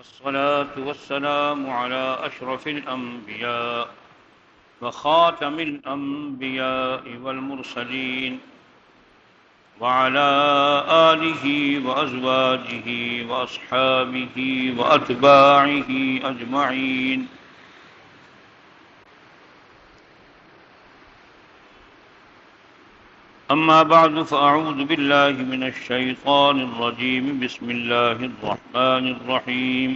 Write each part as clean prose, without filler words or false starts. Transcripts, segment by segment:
والصلاة والسلام على أشرف الأنبياء وخاتم الأنبياء والمرسلين وعلى آله وأزواجه وأصحابه وأتباعه أجمعين. أما بعد فأعوذ بالله من الشيطان الرجيم. بسم الله الرحمن الرحيم.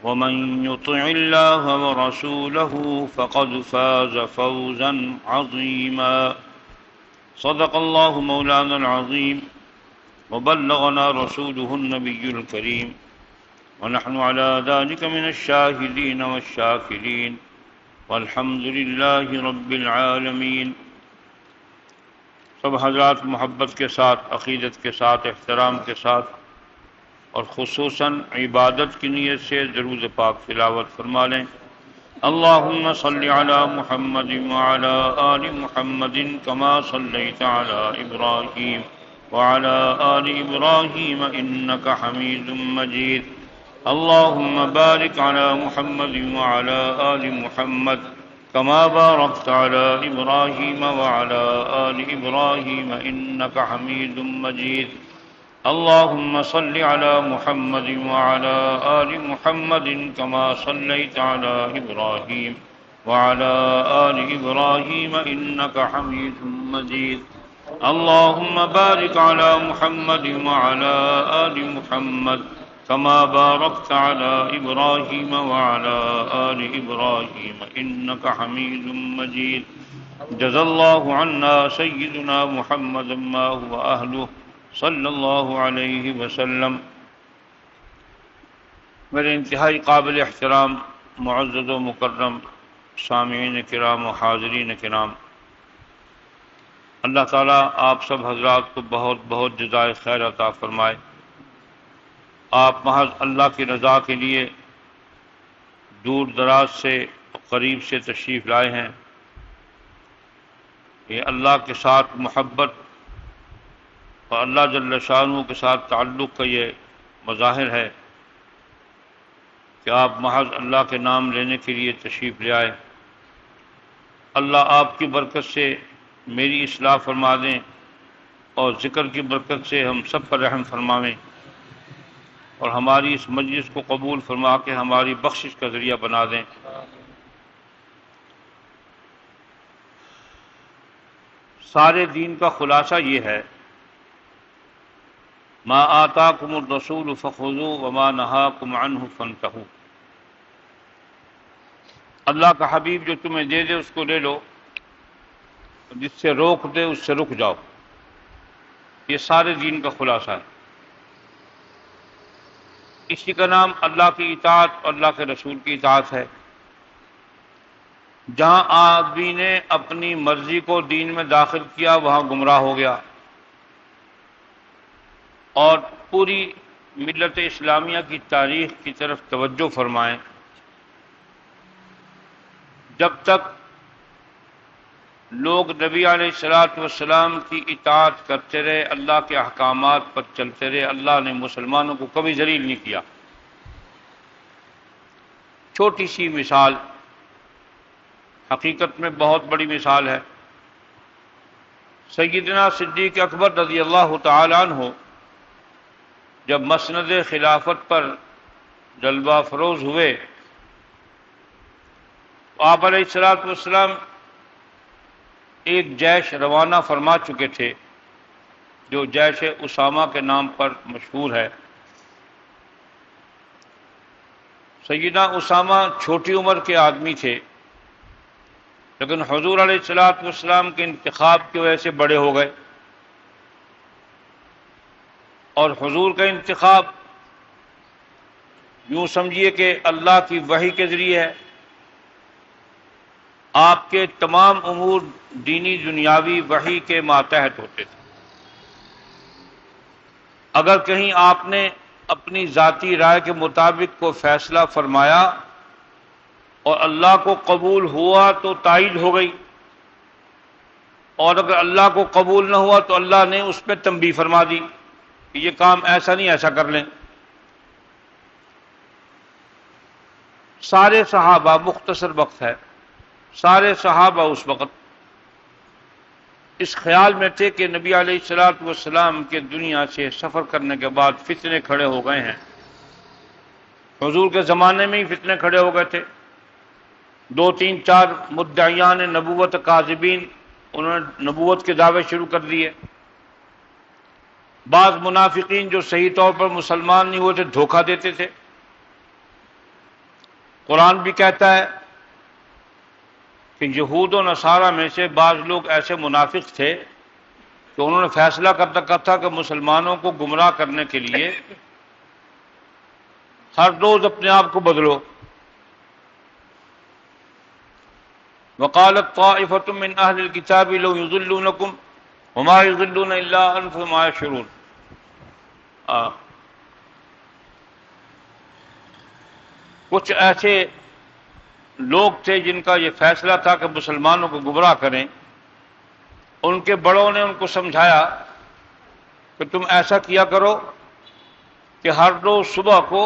ومن يطع الله ورسوله فقد فاز فوزا عظيما. صدق الله مولانا العظيم وبلغنا رسوله النبي الكريم ونحن على ذلك من الشاهدين والشاكرين والحمد لله رب العالمين. سب حضرات محبت کے ساتھ، عقیدت کے ساتھ، احترام کے ساتھ اور خصوصاً عبادت کی نیت سے درود پاک تلاوت فرما لیں. اللہم صلی علی محمد وعلی آل محمد کما صلیت علی ابراہیم وعلی آل ابراہیم انک حمید مجید. اللہم بارک علی محمد وعلی آل محمد كما باركت على إبراهيم وعلى آل إبراهيم إنك حميد مجيد. اللهم صل على محمد وعلى آل محمد كما صليت على إبراهيم وعلى آل إبراهيم إنك حميد مجيد. اللهم بارك على محمد وعلى آل محمد كما باركت على إبراهيم وعلى آل إبراهيم إنك حميد مجيد. جزا الله عنا سيدنا محمد ما هو أهله صلى الله عليه وسلم. میرے انتہائی قابل احترام معزز و مکرم سامعین کرام و حاضرین کرام، اللہ تعالیٰ آپ سب حضرات کو بہت بہت جزائے خیر عطا فرمائے. آپ محض اللہ کی رضا کے لیے دور دراز سے قریب سے تشریف لائے ہیں. یہ اللہ کے ساتھ محبت اور اللہ جل شانہ کے ساتھ تعلق کا یہ مظاہر ہے کہ آپ محض اللہ کے نام لینے کے لیے تشریف لے آئے. اللہ آپ کی برکت سے میری اصلاح فرما دیں اور ذکر کی برکت سے ہم سب پر رحم فرمائیں اور ہماری اس مجلس کو قبول فرما کے ہماری بخشش کا ذریعہ بنا دیں. سارے دین کا خلاصہ یہ ہے، ما آتاکم الرسول فخذوه وما نہاکم عنہ فانتہوا. اللہ کا حبیب جو تمہیں دے دے اس کو لے لو، جس سے روک دے اس سے رک جاؤ. یہ سارے دین کا خلاصہ ہے. اسی کا نام اللہ کی اطاعت اور اللہ کے رسول کی اطاعت ہے. جہاں آدمی نے اپنی مرضی کو دین میں داخل کیا وہاں گمراہ ہو گیا، اور پوری ملت اسلامیہ کی تاریخ کی طرف توجہ فرمائیں. جب تک لوگ نبی علیہ الصلوۃ والسلام کی اطاعت کرتے رہے، اللہ کے احکامات پر چلتے رہے، اللہ نے مسلمانوں کو کبھی ذلیل نہیں کیا. چھوٹی سی مثال، حقیقت میں بہت بڑی مثال ہے. سیدنا صدیق اکبر رضی اللہ تعالی عنہ جب مسند خلافت پر جلوہ افروز ہوئے، آپ علیہ الصلوۃ والسلام ایک جیش روانہ فرما چکے تھے جو جیش اسامہ کے نام پر مشہور ہے. سیدنا اسامہ چھوٹی عمر کے آدمی تھے، لیکن حضور علیہ الصلوۃ والسلام کے انتخاب کی وجہ سے بڑے ہو گئے، اور حضور کا انتخاب یوں سمجھیے کہ اللہ کی وحی کے ذریعے ہے. آپ کے تمام امور دینی دنیاوی وحی کے ماتحت ہوتے تھے. اگر کہیں آپ نے اپنی ذاتی رائے کے مطابق کو فیصلہ فرمایا اور اللہ کو قبول ہوا تو تائید ہو گئی، اور اگر اللہ کو قبول نہ ہوا تو اللہ نے اس پہ تنبیہ فرما دی کہ یہ کام ایسا نہیں، ایسا کر لیں. سارے صحابہ، مختصر وقت ہے، سارے صحابہ اس وقت اس خیال میں تھے کہ نبی علیہ الصلوۃ والسلام کے دنیا سے سفر کرنے کے بعد فتنے کھڑے ہو گئے ہیں۔ حضور کے زمانے میں ہی فتنے کھڑے ہو گئے تھے، 2 3 4 مدعیان نبوت کاذبین، انہوں نے نبوت کے دعوے شروع کر دیے۔ بعض منافقین جو صحیح طور پر مسلمان نہیں ہوتے دھوکہ دیتے تھے۔ قرآن بھی کہتا ہے کہ یہود و نصارہ میں سے بعض لوگ ایسے منافق تھے کہ انہوں نے فیصلہ کر رکھا تھا کہ مسلمانوں کو گمراہ کرنے کے لیے ہر روز اپنے آپ کو بدلو۔ وقالت طائفة من اہل الكتاب لو يضلونكم وما يضلون الا انفسهم وما يشعرون۔ کچھ ایسے لوگ تھے جن کا یہ فیصلہ تھا کہ مسلمانوں کو گمراہ کریں، ان کے بڑوں نے ان کو سمجھایا کہ تم ایسا کیا کرو کہ ہر روز صبح کو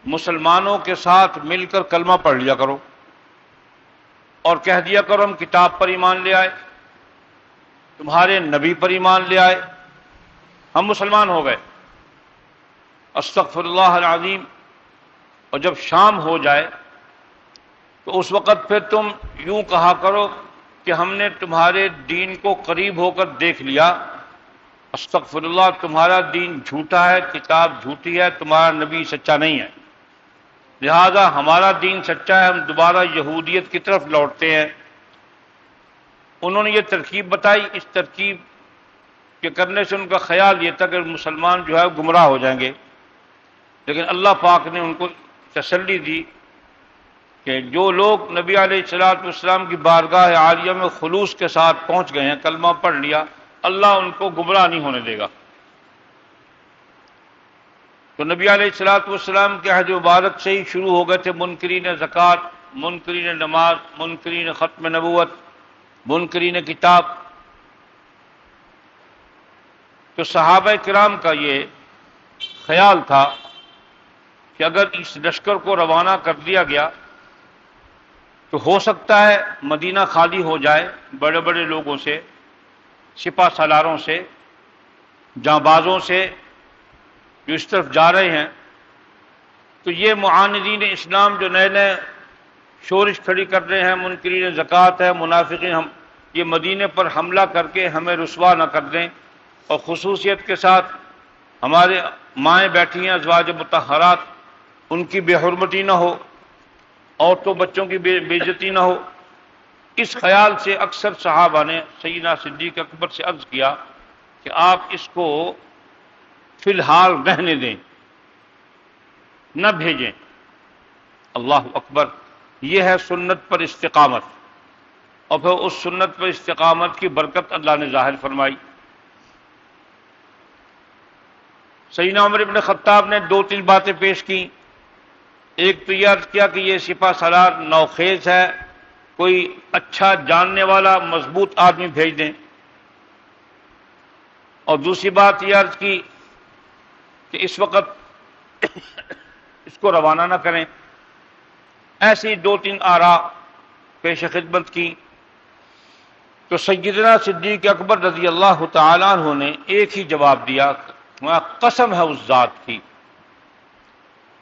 مسلمانوں کے ساتھ مل کر کلمہ پڑھ لیا کرو اور کہہ دیا کرو ہم کتاب پر ایمان لے آئے، تمہارے نبی پر ایمان لے آئے، ہم مسلمان ہو گئے۔ استغفر اللہ العظیم۔ اور جب شام ہو جائے تو اس وقت پھر تم یوں کہا کرو کہ ہم نے تمہارے دین کو قریب ہو کر دیکھ لیا، استغفر اللہ، تمہارا دین جھوٹا ہے، کتاب جھوٹی ہے، تمہارا نبی سچا نہیں ہے، لہذا ہمارا دین سچا ہے، ہم دوبارہ یہودیت کی طرف لوٹتے ہیں۔ انہوں نے یہ ترکیب بتائی، اس ترکیب کے کرنے سے ان کا خیال یہ تھا کہ مسلمان جو ہے گمراہ ہو جائیں گے، لیکن اللہ پاک نے ان کو تسلی دی کہ جو لوگ نبی علیہ الصلوۃ والسلام کی بارگاہ عالیہ میں خلوص کے ساتھ پہنچ گئے ہیں، کلمہ پڑھ لیا، اللہ ان کو گمراہ نہیں ہونے دے گا۔ تو نبی علیہ الصلوۃ والسلام کے عہد مبارک سے ہی شروع ہو گئے تھے منکرین زکوٰۃ، منکرین نماز، منکرین ختم نبوت، منکرین کتاب۔ تو صحابہ کرام کا یہ خیال تھا کہ اگر اس لشکر کو روانہ کر دیا گیا تو ہو سکتا ہے مدینہ خالی ہو جائے بڑے بڑے لوگوں سے، سپہ سالاروں سے، جانبازوں سے جو اس طرف جا رہے ہیں۔ تو یہ معاندین اسلام جو نئے نئے شورش کھڑی کر رہے ہیں، منکرین زکوٰۃ ہے، منافقین، ہم یہ مدینے پر حملہ کر کے ہمیں رسوا نہ کر دیں، اور خصوصیت کے ساتھ ہمارے مائیں بیٹھی ہیں ازواج مطہرات، ان کی بے حرمتی نہ ہو، عورتوں بچوں کی بے عزتی نہ ہو۔ اس خیال سے اکثر صحابہ نے سیدنا صدیق اکبر سے عرض کیا کہ آپ اس کو فی الحال رہنے دیں، نہ بھیجیں۔ اللہ اکبر، یہ ہے سنت پر استقامت، اور پھر اس سنت پر استقامت کی برکت اللہ نے ظاہر فرمائی۔ سیدنا عمر بن خطاب نے 2 3 باتیں پیش کی۔ ایک تو یہ عرض کیا کہ یہ سپہ سالار نوخیز ہے، کوئی اچھا جاننے والا مضبوط آدمی بھیج دیں، اور دوسری بات یہ عرض کی کہ اس وقت اس کو روانہ نہ کریں۔ ایسی 2 3 آراء پیش خدمت کی تو سیدنا صدیق اکبر رضی اللہ تعالیٰ عنہ نے ایک ہی جواب دیا، قسم ہے اس ذات کی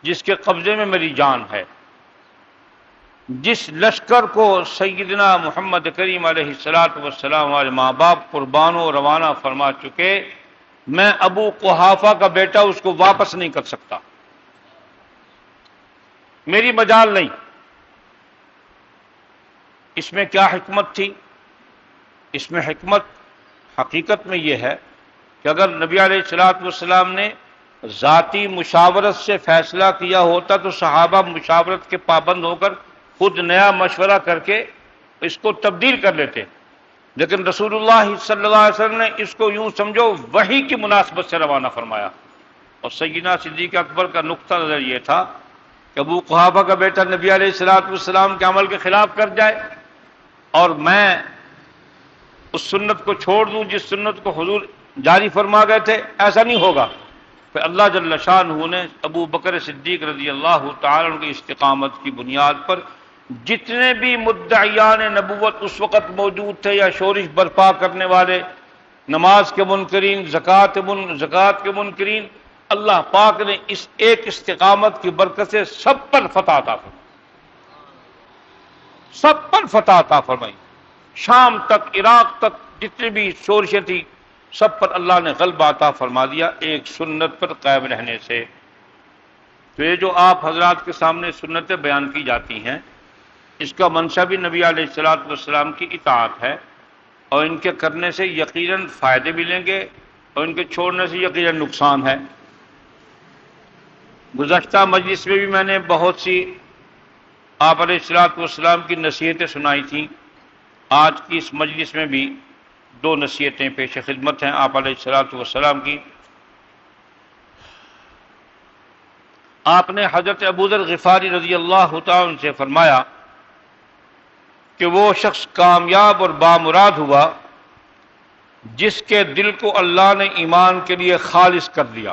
جس کے قبضے میں میری جان ہے، جس لشکر کو سیدنا محمد کریم علیہ الصلوۃ والسلام والے ماں باپ قربان و روانہ فرما چکے، میں ابو قحافہ کا بیٹا اس کو واپس نہیں کر سکتا، میری مجال نہیں۔ اس میں کیا حکمت تھی؟ اس میں حکمت حقیقت میں یہ ہے کہ اگر نبی علیہ الصلوۃ والسلام نے ذاتی مشاورت سے فیصلہ کیا ہوتا تو صحابہ مشاورت کے پابند ہو کر خود نیا مشورہ کر کے اس کو تبدیل کر لیتے، لیکن رسول اللہ صلی اللہ علیہ وسلم نے اس کو یوں سمجھو وحی کی مناسبت سے روانہ فرمایا۔ اور سیدنا صدیق اکبر کا نقطہ نظر یہ تھا کہ ابو قحافہ کا بیٹا نبی علیہ الصلوۃ والسلام کے عمل کے خلاف کر جائے اور میں اس سنت کو چھوڑ دوں جس سنت کو حضور جاری فرما گئے تھے، ایسا نہیں ہوگا۔ پھر اللہ جل شانہ نے ابو بکر صدیق رضی اللہ تعالیٰ عنہ کی استقامت کی بنیاد پر جتنے بھی مدعیان نبوت اس وقت موجود تھے یا شورش برپا کرنے والے، نماز کے منکرین، زکوٰۃ کے منکرین، اللہ پاک نے اس ایک استقامت کی برکت سے سب پر فتح عطا فرمائی، سب پر فتح عطا فرمائی۔ شام تک، عراق تک جتنی بھی شورشیں تھی سب پر اللہ نے غلبہ عطا فرما دیا ایک سنت پر قائم رہنے سے۔ تو یہ جو آپ حضرات کے سامنے سنتیں بیان کی جاتی ہیں، اس کا منشا بھی نبی علیہ الصلوۃ والسلام کی اطاعت ہے، اور ان کے کرنے سے یقیناً فائدے ملیں گے اور ان کے چھوڑنے سے یقیناً نقصان ہے۔ گزشتہ مجلس میں بھی میں نے بہت سی آپ علیہ الصلوۃ والسلام کی نصیحتیں سنائی تھیں، آج کی اس مجلس میں بھی دو نصیحتیں پیش خدمت ہیں آپ علیہ الصلوۃ والسلام کی۔ آپ نے حضرت ابوذر غفاری رضی اللہ تعالیٰ عنہ سے فرمایا کہ وہ شخص کامیاب اور بامراد ہوا جس کے دل کو اللہ نے ایمان کے لیے خالص کر دیا۔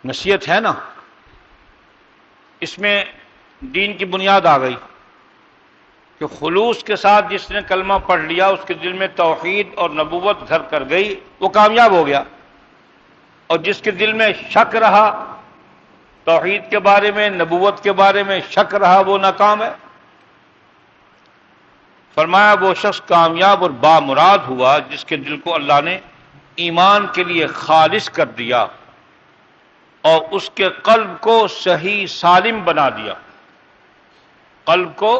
نصیحت ہے نا، اس میں دین کی بنیاد آ گئی کہ خلوص کے ساتھ جس نے کلمہ پڑھ لیا، اس کے دل میں توحید اور نبوت گھر کر گئی، وہ کامیاب ہو گیا، اور جس کے دل میں شک رہا، توحید کے بارے میں، نبوت کے بارے میں شک رہا، وہ ناکام ہے۔ فرمایا وہ شخص کامیاب اور بامراد ہوا جس کے دل کو اللہ نے ایمان کے لیے خالص کر دیا اور اس کے قلب کو صحیح سالم بنا دیا، قلب کو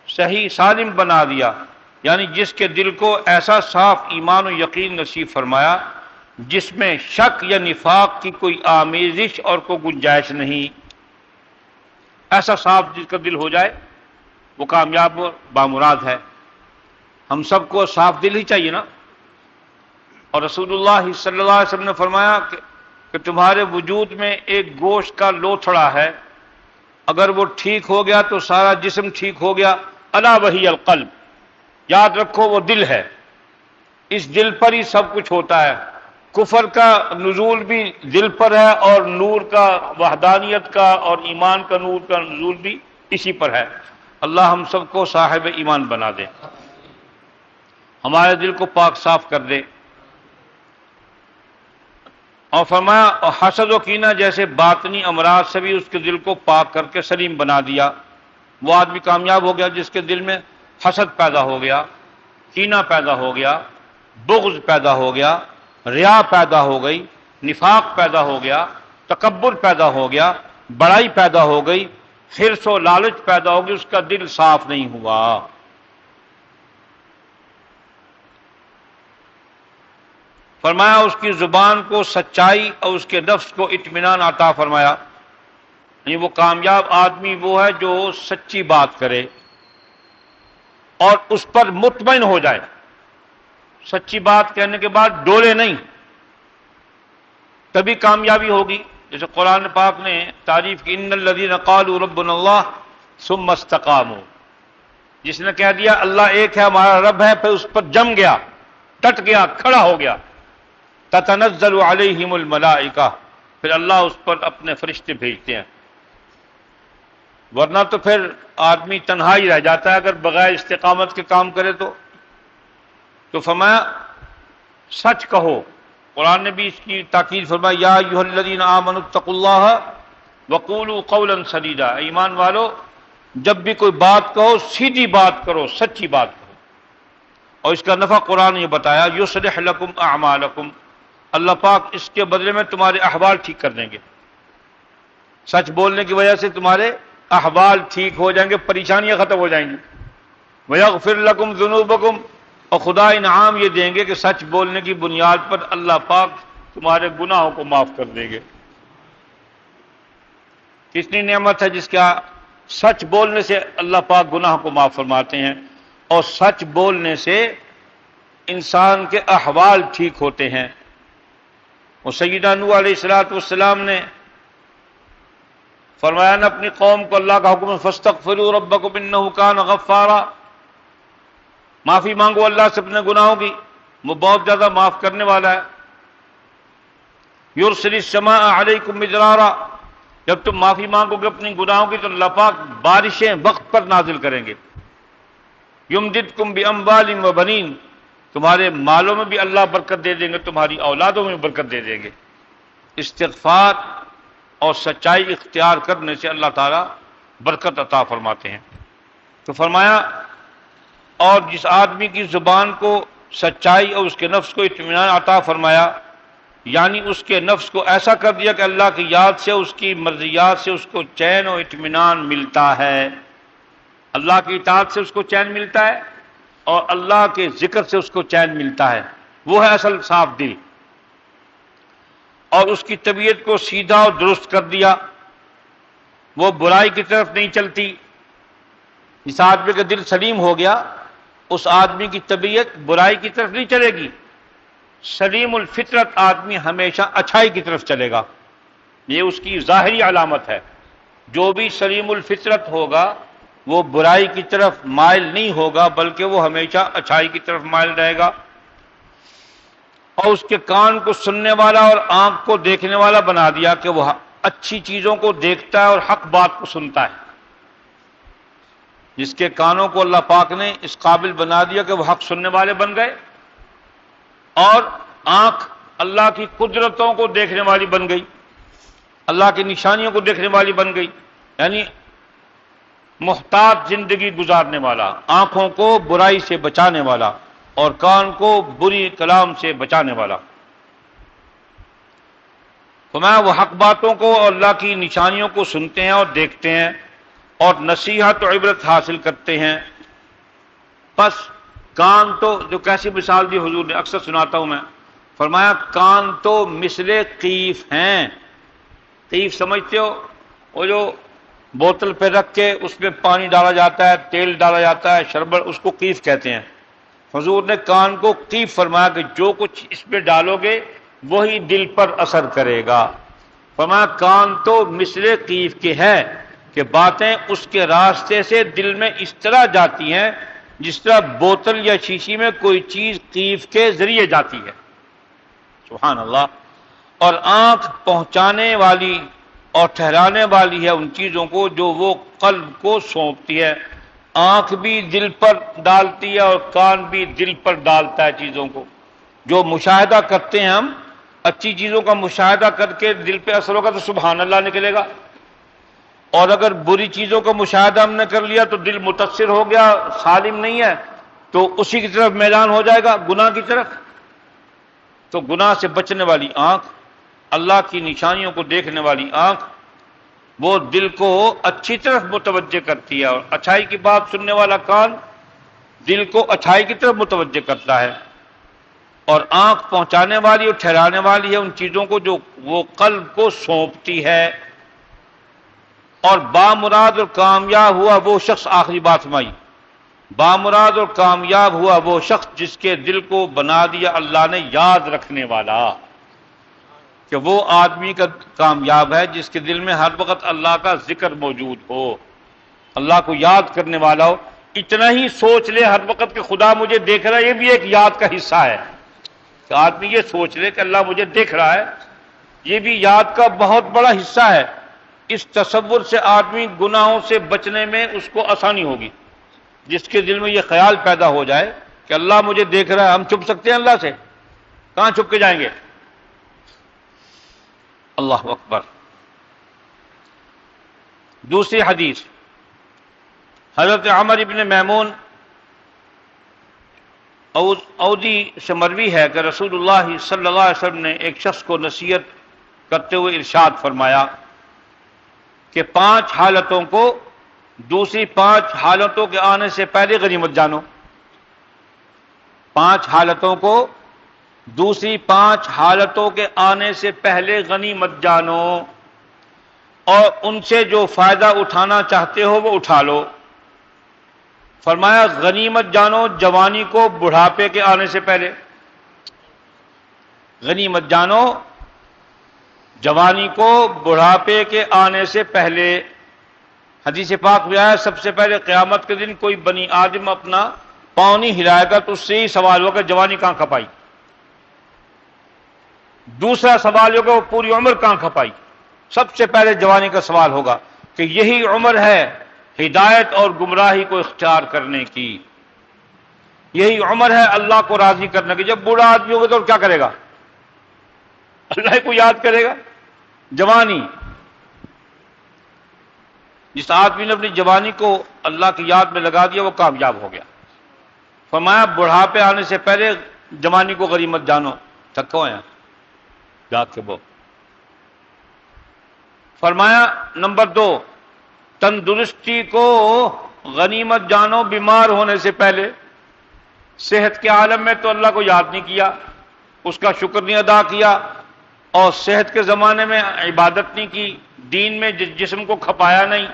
صحیح سالم بنا دیا، یعنی جس کے دل کو ایسا صاف ایمان و یقین نصیب فرمایا جس میں شک یا نفاق کی کوئی آمیزش اور کوئی گنجائش نہیں، ایسا صاف جس کا دل ہو جائے وہ کامیاب و بامراد ہے۔ ہم سب کو صاف دل ہی چاہیے نا، اور رسول اللہ صلی اللہ علیہ وسلم نے فرمایا کہ تمہارے وجود میں ایک گوشت کا لوتھڑا ہے، اگر وہ ٹھیک ہو گیا تو سارا جسم ٹھیک ہو گیا، الا وہی القلب، یاد رکھو وہ دل ہے، اس دل پر ہی سب کچھ ہوتا ہے۔ کفر کا نزول بھی دل پر ہے، اور نور کا، وحدانیت کا اور ایمان کا نور کا نزول بھی اسی پر ہے۔ اللہ ہم سب کو صاحب ایمان بنا دے، ہمارے دل کو پاک صاف کر دے۔ اور فرمایا حسد و کینہ جیسے باطنی امراض سے بھی اس کے دل کو پاک کر کے سلیم بنا دیا۔ وہ آدمی کامیاب ہو گیا جس کے دل میں حسد پیدا ہو گیا، کینہ پیدا ہو گیا، بغض پیدا ہو گیا، ریا پیدا ہو گئی، نفاق پیدا ہو گیا، تکبر پیدا ہو گیا، بڑائی پیدا ہو گئی، حرص و لالچ پیدا ہو گئی، اس کا دل صاف نہیں ہوا۔ فرمایا اس کی زبان کو سچائی اور اس کے نفس کو اطمینان عطا فرمایا، یعنی وہ کامیاب آدمی وہ ہے جو سچی بات کرے اور اس پر مطمئن ہو جائے، سچی بات کہنے کے بعد ڈولے نہیں، تبھی کامیابی ہوگی۔ جیسے قرآن پاک نے تعریف کی، ان الذین قالوا ربنا اللہ ثم استقاموا، جس نے کہہ دیا اللہ ایک ہے، ہمارا رب ہے، پھر اس پر جم گیا، ڈٹ گیا، کھڑا ہو گیا، تتنزل علیہم الملائکہ، پھر اللہ اس پر اپنے فرشتے بھیجتے ہیں، ورنہ تو پھر آدمی تنہا ہی رہ جاتا ہے اگر بغیر استقامت کے کام کرے تو فرمایا سچ کہو۔ قرآن نے بھی اس کی تاکید فرمایا، یا ایھا الذین آمنوا اتقوا اللہ وقولوا قولا سدیدا، ایمان والو جب بھی کوئی بات کہو سیدھی بات کرو، سچی بات کرو، اور اس کا نفع قرآن نے یہ بتایا، یصلح لکم اعمالکم، اللہ پاک اس کے بدلے میں تمہارے احوال ٹھیک کر دیں گے، سچ بولنے کی وجہ سے تمہارے احوال ٹھیک ہو جائیں گے، پریشانیاں ختم ہو جائیں گی، ویغفر لکم ذنوبکم، اور خدا انعام یہ دیں گے کہ سچ بولنے کی بنیاد پر اللہ پاک تمہارے گناہوں کو معاف کر دیں گے۔ کتنی نعمت ہے جس کا سچ بولنے سے اللہ پاک گناہ کو معاف فرماتے ہیں، اور سچ بولنے سے انسان کے احوال ٹھیک ہوتے ہیں۔ اور سیدنا نوح علیہ الصلوۃ والسلام نے فرمایا نا اپنی قوم کو اللہ کا حکم، فاستغفروا ربکم انہ کان غفارا، معافی مانگو اللہ سے اپنے گناہوں کی، وہ بہت زیادہ معاف کرنے والا ہے۔ یرسل السماء علیکم مدرارا، جب تم معافی مانگو گے اپنی گناہوں کی تو اللہ پاک بارشیں وقت پر نازل کریں گے۔ یمددکم باموال وبنین، تمہارے مالوں میں بھی اللہ برکت دے دیں گے، تمہاری اولادوں میں بھی برکت دے دیں گے۔ استغفار اور سچائی اختیار کرنے سے اللہ تعالیٰ برکت عطا فرماتے ہیں۔ تو فرمایا اور جس آدمی کی زبان کو سچائی اور اس کے نفس کو اطمینان عطا فرمایا، یعنی اس کے نفس کو ایسا کر دیا کہ اللہ کی یاد سے، اس کی مرضیات سے اس کو چین و اطمینان ملتا ہے، اللہ کی اطاعت سے اس کو چین ملتا ہے اور اللہ کے ذکر سے اس کو چین ملتا ہے، وہ ہے اصل صاف دل۔ اور اس کی طبیعت کو سیدھا اور درست کر دیا، وہ برائی کی طرف نہیں چلتی۔ اس آدمی کا دل سلیم ہو گیا، اس آدمی کی طبیعت برائی کی طرف نہیں چلے گی۔ سلیم الفطرت آدمی ہمیشہ اچھائی کی طرف چلے گا، یہ اس کی ظاہری علامت ہے۔ جو بھی سلیم الفطرت ہوگا وہ برائی کی طرف مائل نہیں ہوگا، بلکہ وہ ہمیشہ اچھائی کی طرف مائل رہے گا۔ اور اس کے کان کو سننے والا اور آنکھ کو دیکھنے والا بنا دیا کہ وہ اچھی چیزوں کو دیکھتا ہے اور حق بات کو سنتا ہے۔ جس کے کانوں کو اللہ پاک نے اس قابل بنا دیا کہ وہ حق سننے والے بن گئے، اور آنکھ اللہ کی قدرتوں کو دیکھنے والی بن گئی، اللہ کی نشانیوں کو دیکھنے والی بن گئی، یعنی محتاط زندگی گزارنے والا، آنکھوں کو برائی سے بچانے والا اور کان کو بری کلام سے بچانے والا۔ فرمایا وہ حق باتوں کو اور اللہ کی نشانیوں کو سنتے ہیں اور دیکھتے ہیں اور نصیحت و عبرت حاصل کرتے ہیں۔ پس کان تو، جو کیسی مثال دی حضور نے، اکثر سناتا ہوں میں، فرمایا کان تو مثل قیف ہیں۔ قیف سمجھتے ہو؟ وہ جو بوتل پہ رکھ کے اس میں پانی ڈالا جاتا ہے، تیل ڈالا جاتا ہے، شربت، اس کو قیف کہتے ہیں۔ حضور نے کان کو قیف فرمایا کہ جو کچھ اس پہ ڈالو گے وہی دل پر اثر کرے گا۔ فرمایا کان تو مثل قیف کے ہے کہ باتیں اس کے راستے سے دل میں اس طرح جاتی ہیں جس طرح بوتل یا شیشی میں کوئی چیز قیف کے ذریعے جاتی ہے۔ سبحان اللہ۔ اور آنکھ پہنچانے والی اور ٹھہرانے والی ہے ان چیزوں کو جو وہ قلب کو سونپتی ہے۔ آنکھ بھی دل پر ڈالتی ہے اور کان بھی دل پر ڈالتا ہے چیزوں کو۔ جو مشاہدہ کرتے ہیں ہم، اچھی چیزوں کا مشاہدہ کر کے دل پہ اثر ہوگا تو سبحان اللہ نکلے گا، اور اگر بری چیزوں کا مشاہدہ ہم نے کر لیا تو دل متاثر ہو گیا، سالم نہیں ہے، تو اسی کی طرف میلان ہو جائے گا، گناہ کی طرف۔ تو گناہ سے بچنے والی آنکھ، اللہ کی نشانیوں کو دیکھنے والی آنکھ، وہ دل کو اچھی طرف متوجہ کرتی ہے، اور اچھائی کی بات سننے والا کان دل کو اچھائی کی طرف متوجہ کرتا ہے، اور آنکھ پہنچانے والی اور ٹھہرانے والی ہے ان چیزوں کو جو وہ قلب کو سونپتی ہے۔ اور بامراد اور کامیاب ہوا وہ شخص، آخری بات فرمائی، بامراد اور کامیاب ہوا وہ شخص جس کے دل کو بنا دیا اللہ نے یاد رکھنے والا، کہ وہ آدمی کا کامیاب ہے جس کے دل میں ہر وقت اللہ کا ذکر موجود ہو، اللہ کو یاد کرنے والا ہو۔ اتنا ہی سوچ لے ہر وقت کہ خدا مجھے دیکھ رہا ہے، یہ بھی ایک یاد کا حصہ ہے کہ آدمی یہ سوچ لے کہ اللہ مجھے دیکھ رہا ہے، یہ بھی یاد کا بہت بڑا حصہ ہے۔ اس تصور سے آدمی گناہوں سے بچنے میں اس کو آسانی ہوگی۔ جس کے دل میں یہ خیال پیدا ہو جائے کہ اللہ مجھے دیکھ رہا ہے، ہم چھپ سکتے ہیں اللہ سے؟ کہاں چھپ کے جائیں گے؟ اللہ اکبر۔ دوسری حدیث حضرت عمر ابن میمون اودی سے مروی ہے کہ رسول اللہ صلی اللہ علیہ وسلم نے ایک شخص کو نصیحت کرتے ہوئے ارشاد فرمایا کہ 5 حالتوں کو دوسری 5 حالتوں کے آنے سے پہلے غنیمت جانو۔ 5 حالتوں کو دوسری 5 حالتوں کے آنے سے پہلے غنیمت جانو، اور ان سے جو فائدہ اٹھانا چاہتے ہو وہ اٹھا لو۔ فرمایا غنیمت جانو جوانی کو بڑھاپے کے آنے سے پہلے، غنیمت جانو جوانی کو بڑھاپے کے آنے سے پہلے۔ حدیث پاک میں آیا سب سے پہلے قیامت کے دن کوئی بنی آدم اپنا پاؤں نہیں ہلائے گا تو اس سے ہی سوال ہوگا جوانی کہاں کھپائی۔ دوسرا سوال ہوگا وہ پوری عمر کہاں کھپائی. سب سے پہلے جوانی کا سوال ہوگا کہ یہی عمر ہے ہدایت اور گمراہی کو اختیار کرنے کی، یہی عمر ہے اللہ کو راضی کرنے کی. جب بوڑھا آدمی ہوگا تو کیا کرے گا؟ اللہ کو یاد کرے گا. جوانی، جس آدمی نے اپنی جوانی کو اللہ کی یاد میں لگا دیا وہ کامیاب ہو گیا. فرمایا بڑھاپے آنے سے پہلے جوانی کو غنیمت جانو. تھکو ہیں جاگ کے بو. فرمایا نمبر 2، تندرستی کو غنیمت جانو بیمار ہونے سے پہلے. صحت کے عالم میں تو اللہ کو یاد نہیں کیا، اس کا شکر نہیں ادا کیا، اور صحت کے زمانے میں عبادت نہیں کی، دین میں جسم کو کھپایا نہیں،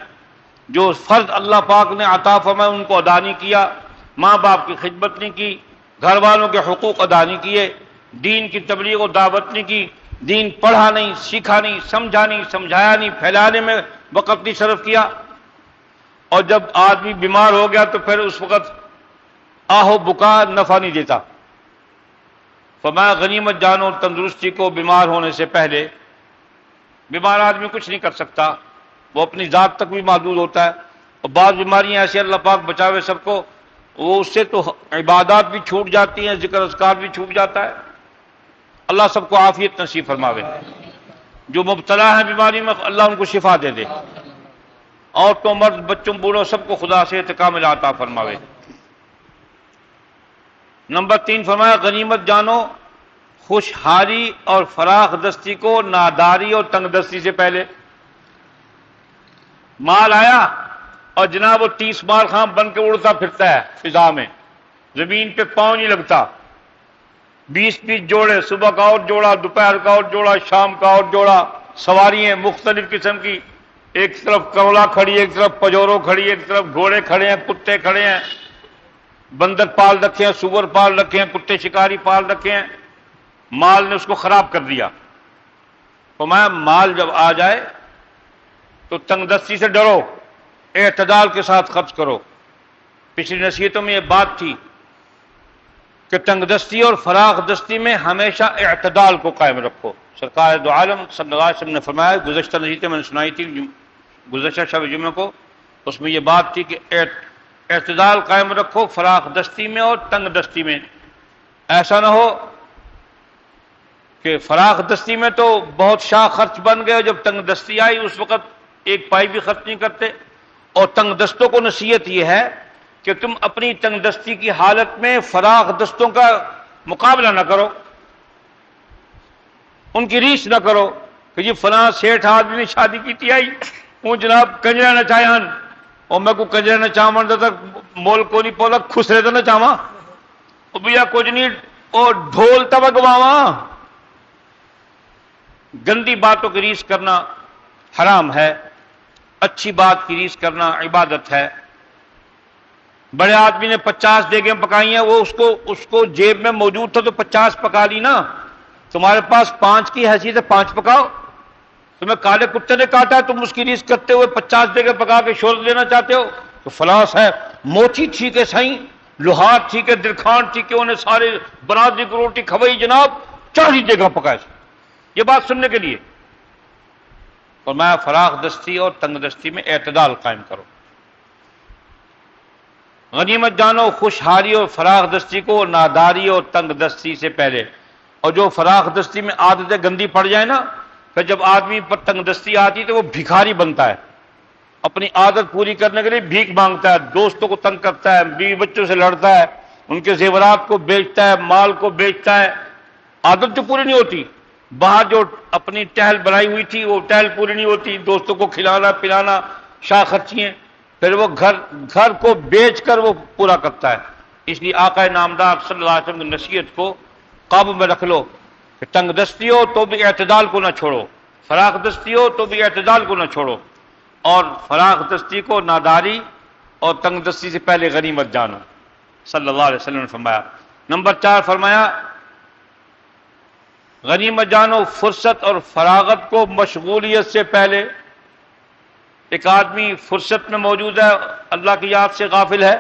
جو فرض اللہ پاک نے عطا فرمائے ان کو ادا نہیں کیا، ماں باپ کی خدمت نہیں کی، گھر والوں کے حقوق ادا نہیں کیے، دین کی تبلیغ و دعوت نہیں کی، دین پڑھا نہیں، سیکھا نہیں، سمجھا نہیں، سمجھایا نہیں، پھیلانے میں وقت نہیں صرف کیا. اور جب آدمی بیمار ہو گیا تو پھر اس وقت آہو بکا نفع نہیں دیتا. فرمایا غنیمت جانو تندرستی کو بیمار ہونے سے پہلے. بیمار آدمی کچھ نہیں کر سکتا، وہ اپنی ذات تک بھی محدود ہوتا ہے، اور بعض بیماریاں ایسی اللہ پاک بچاوے سب کو، وہ اس سے تو عبادات بھی چھوٹ جاتی ہیں، ذکر اذکار بھی چھوٹ جاتا ہے. اللہ سب کو عافیت نصیب فرماوے. جو مبتلا ہیں بیماری میں اللہ ان کو شفا دے دے. عورتوں مرد بچوں بوڑھوں سب کو خدا سے کامل عطا فرماوے. نمبر 3 فرمایا غنیمت جانو خوشحالی اور فراخ دستی کو ناداری اور تنگ دستی سے پہلے. مال آیا اور جناب وہ 30 مال خان بن کے اڑتا پھرتا ہے فضا میں، زمین پہ پاؤں نہیں لگتا. 20 جوڑے، صبح کا اور جوڑا، دوپہر کا اور جوڑا، شام کا اور جوڑا، سواریاں مختلف قسم کی، ایک طرف کرولا کھڑی ہے، ایک طرف پجورو کھڑی ہے، ایک طرف گھوڑے کھڑے ہیں، کتے کھڑے ہیں، بندر پال رکھے ہیں، سور پال رکھے ہیں، کتے شکاری پال رکھے ہیں. مال نے اس کو خراب کر دیا. فرمایا مال جب آ جائے تو تنگ دستی سے ڈرو، اعتدال کے ساتھ خرچ کرو. پچھلی نصیحتوں میں یہ بات تھی کہ تنگ دستی اور فراخ دستی میں ہمیشہ اعتدال کو قائم رکھو. سرکار دو عالم صلی اللہ علیہ وسلم نے فرمایا، گزشتہ نصیحتیں میں نے سنائی تھی گزشتہ شب جمعہ کو، اس میں یہ بات تھی کہ اعتدال قائم رکھو فراخ دستی میں اور تنگ دستی میں. ایسا نہ ہو کہ فراخ دستی میں تو بہت شاہ خرچ بن گئے، جب تنگ دستی آئی اس وقت ایک پائی بھی خرچ نہیں کرتے. اور تنگ دستوں کو نصیحت یہ ہے کہ تم اپنی تنگ دستی کی حالت میں فراخ دستوں کا مقابلہ نہ کرو، ان کی ریس نہ کرو کہ یہ فلاں سیٹھ آدمی نے شادی کی تھی آئی وہ جناب کنجرا نہ چاہن، اور میں کو کنجرا نہ چاہن تک مول کو نہیں پولا خسرے تو نہ چاہواں، اور بھیا کچھ نہیں اور ڈھول تب گواواں. گندی باتوں کی ریس کرنا حرام ہے، اچھی بات کی ریس کرنا عبادت ہے. بڑے آدمی نے 50 دیگیں پکائی ہیں، وہ اس کو جیب میں موجود تھا تو 50 پکا لی نا. تمہارے پاس 5 کی حیثیت ہے 5 پکاؤ. تمہیں کالے کتے نے کاٹا ہے، تم اس کی ریس کرتے ہوئے 50 دیگیں پکا کے شور لینا چاہتے ہو. تو فلاس ہے موچی ٹھیک ہے صحیح، لوہار ٹھیک ہے، درخان ٹھیک ہے، انہیں سارے برادری کو روٹی کھوائی جناب 40 دیگیں پکائے. یہ بات سننے کے لیے. اور میں فراخ دستی اور تنگ دستی میں اعتدال قائم کرو. غنیمت جانو خوشحالی اور فراخ دستی کو ناداری اور تنگ دستی سے پہلے. اور جو فراخ دستی میں عادتیں گندی پڑ جائیں نا، پھر جب آدمی پر تنگ دستی آتی تو وہ بھکاری بنتا ہے، اپنی عادت پوری کرنے کے لیے بھیک مانگتا ہے، دوستوں کو تنگ کرتا ہے، بیوی بچوں سے لڑتا ہے، ان کے زیورات کو بیچتا ہے، مال کو بیچتا ہے. عادت جو پوری نہیں ہوتی، باہر جو اپنی ٹہل بنائی ہوئی تھی وہ ٹہل پوری نہیں ہوتی، دوستوں کو کھلانا پلانا، شاہ خرچیاں، پھر وہ گھر کو بیچ کر وہ پورا کرتا ہے. اس لیے آقا نامدار صلی اللہ علیہ وسلم کی نصیحت کو قابو میں رکھ لو کہ تنگ دستی ہو تو بھی اعتدال کو نہ چھوڑو، فراخ دستی ہو تو بھی اعتدال کو نہ چھوڑو، اور فراخ دستی کو ناداری اور تنگ دستی سے پہلے غنیمت جانو. صلی اللہ علیہ وسلم نے فرمایا. نمبر 4 فرمایا غنیمت جانو فرصت اور فراغت کو مشغولیت سے پہلے. ایک آدمی فرصت میں موجود ہے، اللہ کی یاد سے غافل ہے،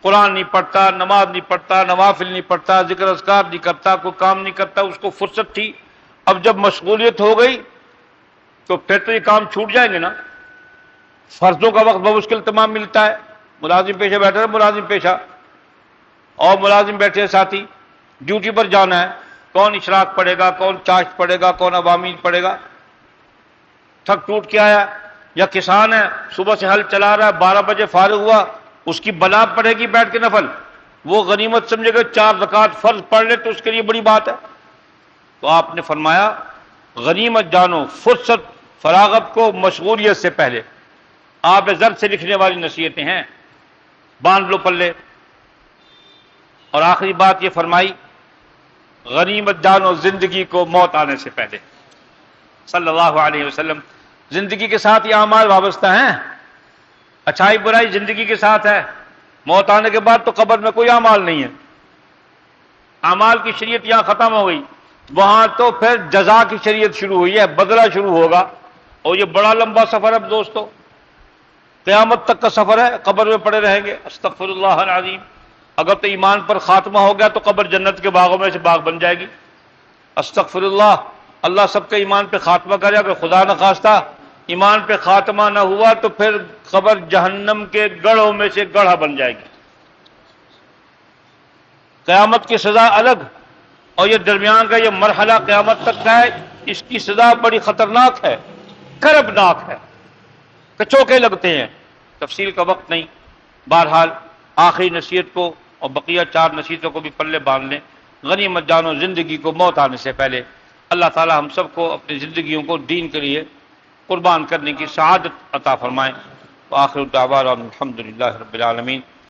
قرآن نہیں پڑھتا، نماز نہیں پڑھتا، نوافل نہیں پڑھتا، ذکر اذکار نہیں کرتا، کوئی کام نہیں کرتا، اس کو فرصت تھی، اب جب مشغولیت ہو گئی تو پھر تو یہ کام چھوٹ جائیں گے نا۔ فرضوں کا وقت بمشکل تمام ملتا ہے، ملازم پیشہ بیٹھا ہے، ملازم پیشہ، اور ملازم بیٹھے ساتھی، ڈیوٹی پر جانا ہے، کون اشراق پڑھے گا، کون چاشت پڑھے گا، کون عوامی پڑھے گا، تھک ٹوٹ کے آیا، یا کسان ہے صبح سے ہل چلا رہا ہے، 12 بجے فارغ ہوا، اس کی بلا پڑے گی بیٹھ کے نفل، وہ غنیمت سمجھے گا 4 رکعت فرض پڑھ لے تو اس کے لیے بڑی بات ہے۔ تو آپ نے فرمایا غنیمت جانو فرصت فراغت کو مشغولیت سے پہلے۔ آپ زر سے لکھنے والی نصیحتیں ہیں، باندھ لو پلے۔ اور آخری بات یہ فرمائی غنیمت جانو زندگی کو موت آنے سے پہلے، صلی اللہ علیہ وسلم۔ زندگی کے ساتھ یہ اعمال وابستہ ہیں، اچھائی برائی زندگی کے ساتھ ہے، موت آنے کے بعد تو قبر میں کوئی اعمال نہیں ہے، اعمال کی شریعت یہاں ختم ہو گئی، وہاں تو پھر جزا کی شریعت شروع ہوئی ہے، بدلہ شروع ہوگا، اور یہ بڑا لمبا سفر ہے دوستو، قیامت تک کا سفر ہے، قبر میں پڑے رہیں گے۔ استغفر اللہ العظیم۔ اگر تو ایمان پر خاتمہ ہو گیا تو قبر جنت کے باغوں میں سے باغ بن جائے گی۔ استغفر اللہ، اللہ سب کے ایمان پہ خاتمہ کرے، اگر خدا نہ خواستہ ایمان پہ خاتمہ نہ ہوا تو پھر قبر جہنم کے گڑھوں میں سے گڑھا بن جائے گی۔ قیامت کی سزا الگ، اور یہ درمیان کا یہ مرحلہ قیامت تک کا ہے، اس کی سزا بڑی خطرناک ہے، کربناک ہے، کچوکے لگتے ہیں، تفصیل کا وقت نہیں۔ بہرحال آخری نصیحت کو اور بقیہ 4 نصیحتوں کو بھی پلے باندھ لیں۔ غنیمت جانو زندگی کو موت آنے سے پہلے۔ اللہ تعالی ہم سب کو اپنی زندگیوں کو دین کے لیے قربان کرنے کی سعادت عطا فرمائیں۔ وآخر دعوانا الحمدللہ رب العالمین۔